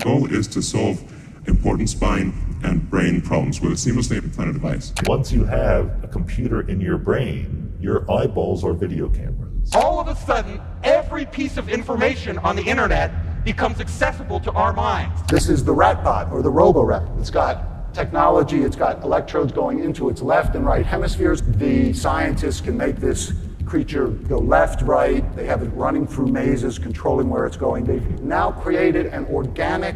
goal is to solve important spine and brain problems with a seamlessly implanted device. Once you have a computer in your brain, your eyeballs are video cameras. All of a sudden, every piece of information on the internet becomes accessible to our minds. This is the RatBot, or the RoboRat. It's got technology, it's got electrodes going into its left and right hemispheres. The scientists can make this creature go left, right. They have it running through mazes, controlling where it's going. They've now created an organic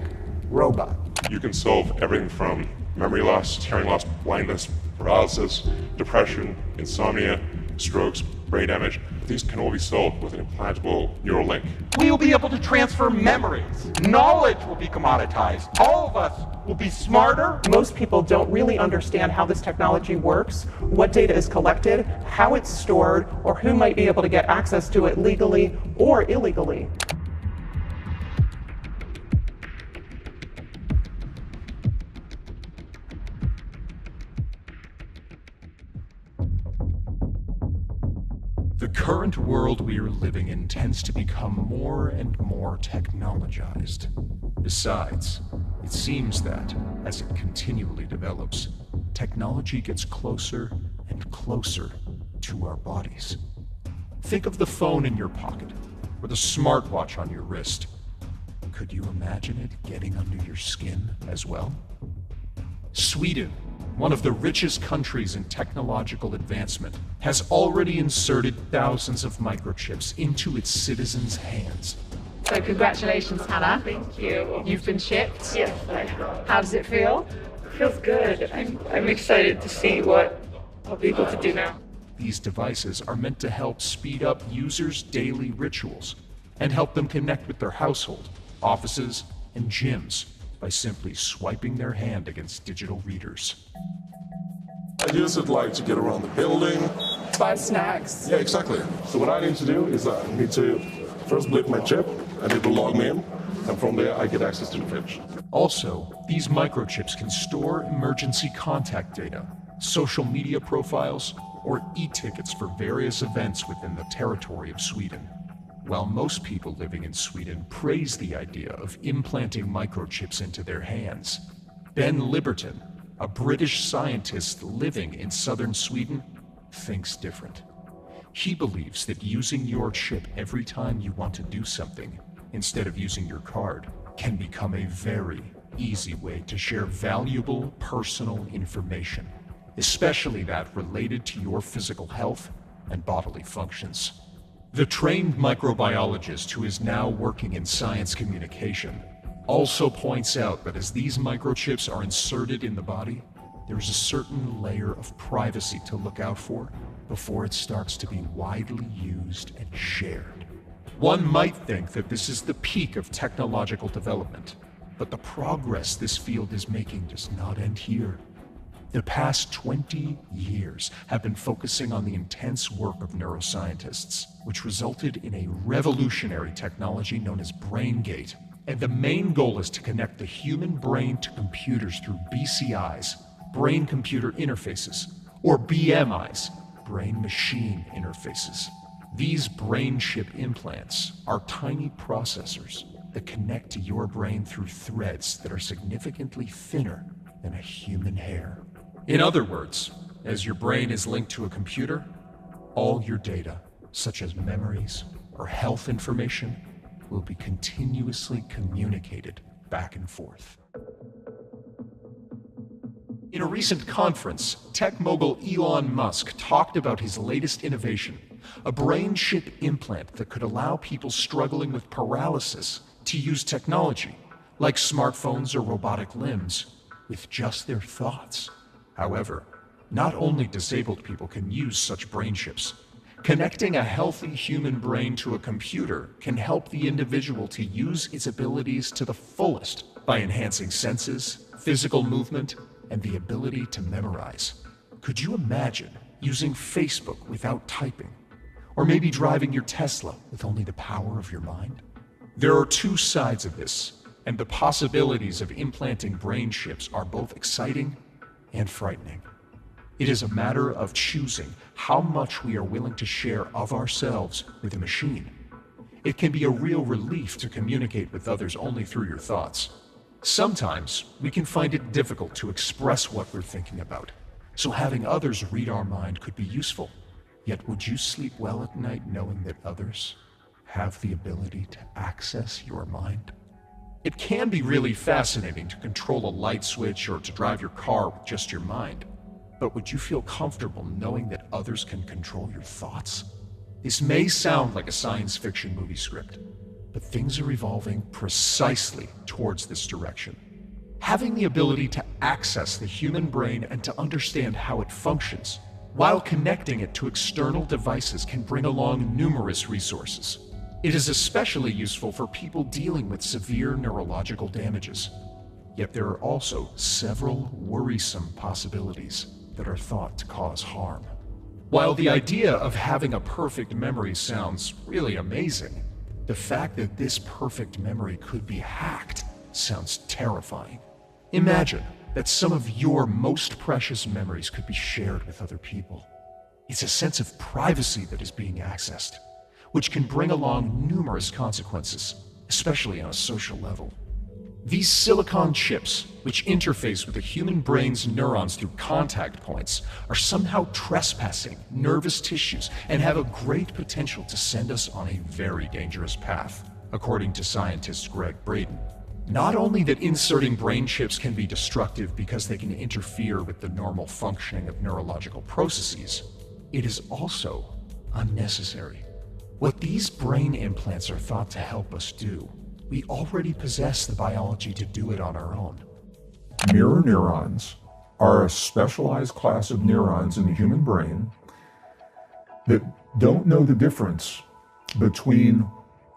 robot. You can solve everything from memory loss, hearing loss, blindness, paralysis, depression, insomnia, strokes, brain damage. These can all be solved with an implantable neural link. We will be able to transfer memories. Knowledge will be commoditized. All of us will be smarter. Most people don't really understand how this technology works, what data is collected, how it's stored, or who might be able to get access to it legally or illegally. The current world we are living in tends to become more and more technologized. Besides, it seems that, as it continually develops, technology gets closer and closer to our bodies. Think of the phone in your pocket, or the smartwatch on your wrist. Could you imagine it getting under your skin as well? Sweden, one of the richest countries in technological advancement, has already inserted thousands of microchips into its citizens' hands. So congratulations, Hannah. Thank you. You've been shipped. Yes, I have. How does it feel? Feels good. I'm excited to see what I'll be able to do now. These devices are meant to help speed up users' daily rituals and help them connect with their household, offices, and gyms by simply swiping their hand against digital readers. I use it like to get around the building. Buy snacks. Yeah, exactly. So what I need to do is I need to first blip my chip, and it will log me in, and from there I get access to the fridge. Also, these microchips can store emergency contact data, social media profiles, or e-tickets for various events within the territory of Sweden. While most people living in Sweden praise the idea of implanting microchips into their hands, Ben Liberton, a British scientist living in southern Sweden, thinks different. He believes that using your chip every time you want to do something, instead of using your card, can become a very easy way to share valuable personal information, especially that related to your physical health and bodily functions. The trained microbiologist who is now working in science communication also points out that as these microchips are inserted in the body, there is a certain layer of privacy to look out for before it starts to be widely used and shared. One might think that this is the peak of technological development, but the progress this field is making does not end here. The past 20 years have been focusing on the intense work of neuroscientists, which resulted in a revolutionary technology known as BrainGate. And the main goal is to connect the human brain to computers through BCIs, brain-computer interfaces, or BMIs, brain-machine interfaces. These brain chip implants are tiny processors that connect to your brain through threads that are significantly thinner than a human hair. In other words, as your brain is linked to a computer, all your data, such as memories or health information, will be continuously communicated back and forth. In a recent conference, tech mogul Elon Musk talked about his latest innovation, a brain chip implant that could allow people struggling with paralysis to use technology, like smartphones or robotic limbs, with just their thoughts. However, not only disabled people can use such brain chips. Connecting a healthy human brain to a computer can help the individual to use its abilities to the fullest by enhancing senses, physical movement, and the ability to memorize. Could you imagine using Facebook without typing? Or maybe driving your Tesla with only the power of your mind? There are two sides of this, and the possibilities of implanting brain chips are both exciting and frightening. It is a matter of choosing how much we are willing to share of ourselves with a machine. It can be a real relief to communicate with others only through your thoughts. Sometimes we can find it difficult to express what we're thinking about, so having others read our mind could be useful. Yet would you sleep well at night knowing that others have the ability to access your mind? It can be really fascinating to control a light switch or to drive your car with just your mind. But would you feel comfortable knowing that others can control your thoughts? This may sound like a science fiction movie script, but things are evolving precisely towards this direction. Having the ability to access the human brain and to understand how it functions, while connecting it to external devices, can bring along numerous resources. It is especially useful for people dealing with severe neurological damages. Yet there are also several worrisome possibilities that are thought to cause harm. While the idea of having a perfect memory sounds really amazing, the fact that this perfect memory could be hacked sounds terrifying. Imagine that some of your most precious memories could be shared with other people. It's a sense of privacy that is being accessed, which can bring along numerous consequences, especially on a social level. These silicon chips, which interface with the human brain's neurons through contact points, are somehow trespassing nervous tissues and have a great potential to send us on a very dangerous path, according to scientist Greg Braden. Not only that inserting brain chips can be destructive because they can interfere with the normal functioning of neurological processes, it is also unnecessary. What these brain implants are thought to help us do, we already possess the biology to do it on our own. Mirror neurons are a specialized class of neurons in the human brain that don't know the difference between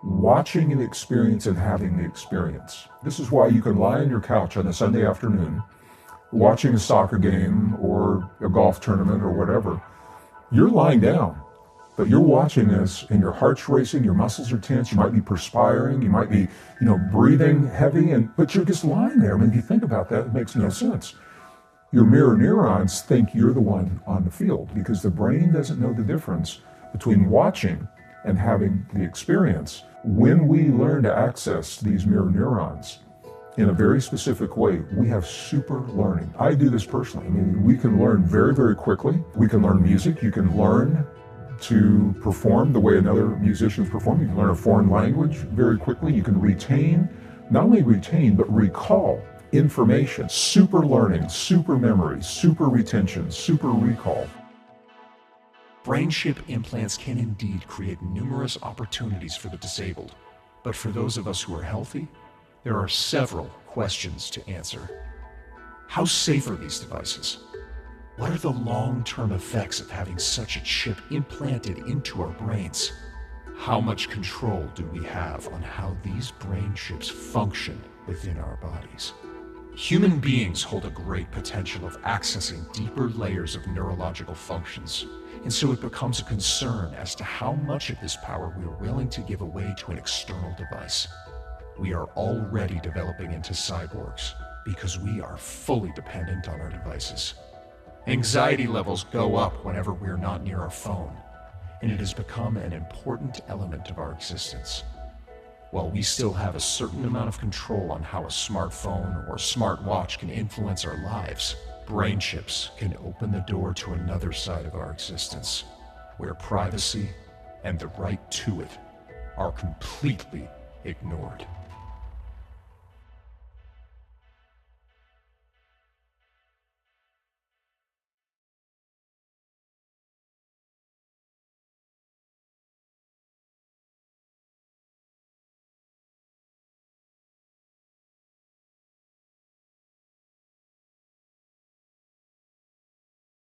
watching an experience and having the experience. This is why you can lie on your couch on a Sunday afternoon, watching a soccer game or a golf tournament or whatever. You're lying down, but you're watching this and your heart's racing, your muscles are tense, you might be perspiring, you might be, breathing heavy, but you're just lying there. I mean, if you think about that, it makes no sense. Your mirror neurons think you're the one on the field because the brain doesn't know the difference between watching and having the experience. When we learn to access these mirror neurons in a very specific way, we have super learning. I do this personally. I mean, we can learn very, very quickly. We can learn music. You can learn to perform the way another musician performs. You can learn a foreign language very quickly. You can retain, not only retain, but recall information. Super learning, super memory, super retention, super recall. Brain chip implants can indeed create numerous opportunities for the disabled, but for those of us who are healthy, there are several questions to answer. How safe are these devices? What are the long-term effects of having such a chip implanted into our brains? How much control do we have on how these brain chips function within our bodies? Human beings hold a great potential of accessing deeper layers of neurological functions, and so it becomes a concern as to how much of this power we are willing to give away to an external device. We are already developing into cyborgs because we are fully dependent on our devices. Anxiety levels go up whenever we're not near our phone, and it has become an important element of our existence. While we still have a certain amount of control on how a smartphone or smartwatch can influence our lives, brain chips can open the door to another side of our existence, where privacy and the right to it are completely ignored.